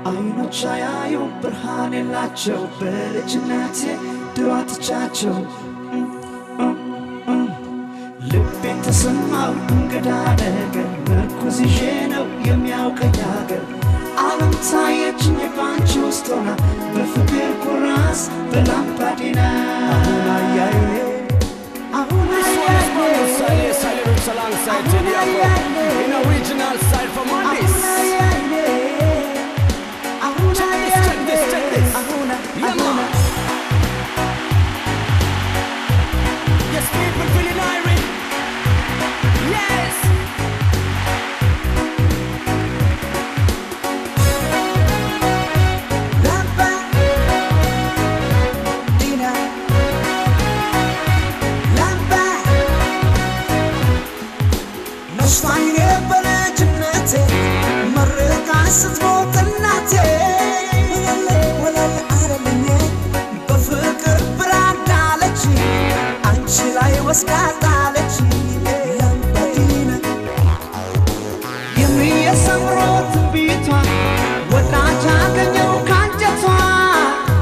አይኖች አያዩ ብርሃን የላቸው በልጅነቴ ድሮ አጥቻቸው ልቤን ተሰማው እንግዳ ነገር ምርኩዝ ይዤ ነው የሚያውቀኝ አገር ዓለም ታየችኝ ባንቺ ውስጥ ሆና በፍቅር ኩራዝ በላምባዲና alongside Tediaco in original style from Mondis. Check this. Yeah, man. Yes, people feeling irie. Yes. ስትሞት እናቴ ወለል አረልኝ በፍቅር ብራዳ አለች አንቺ ላይ ወስዳታለች ላምባዲና የሚየሰምሮት ቤቷ ወዳጅ አገኘው ካንጀቷ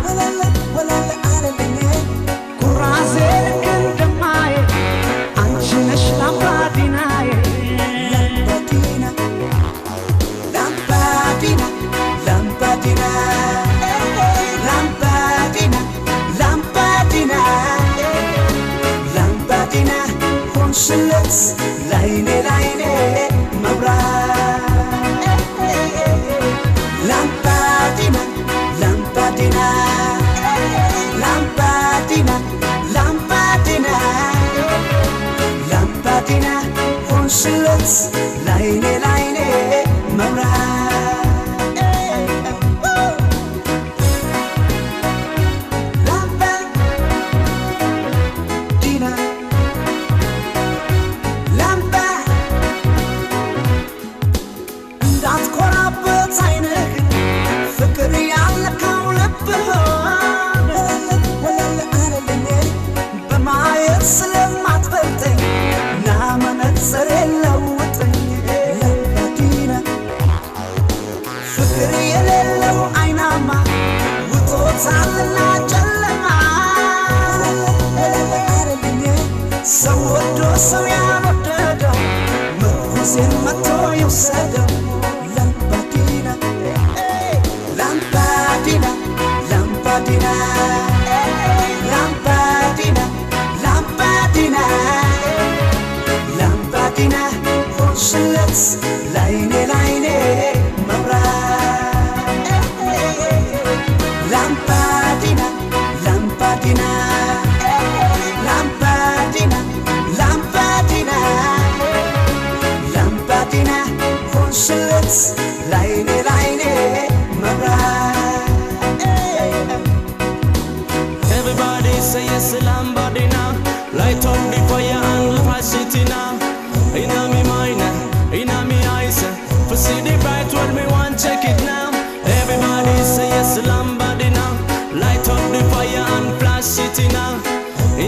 ወለል አረልኝ ኩራዜ ልክ እንደማየ አንቺ ነሽ ላምባዲናዬ Shillets, line, mabra. Lampadina, lampadina, lampadina, lampadina, lampadina. On shillets, line, mabra. So ያወደደው ምርኩዜን መቶ ይውሰደው ላምባዲና ላምባዲና ላምባዲና ላምባዲና ላምባዲና ላምባዲና ሆንሽለት ላይኔ መብራት ላምባዲና ላምባዲና line, everybody say yes, Lambadina. Light up the fire and flash it in my mind, in my eyes. For see the bright world, me want check it now. Everybody say yes, Lambadina. Light up the fire and flash it in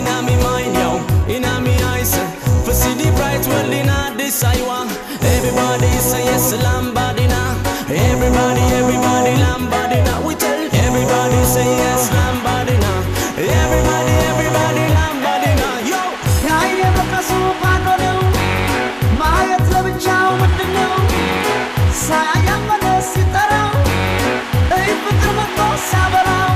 my mind, yo, in my eyes. For see the bright world in this I want. Everybody say yes, Lambadina. Everybody, Lambadina. We tell everybody say yes, Lambadina. Everybody, Lambadina. Yo, ያየ በቀሱ ባዶ ነው ማየት ለብቻው ምንድን ነው ሳያመነ ሲጠራው እይ ፍቅር መጥቶ ሲያበራው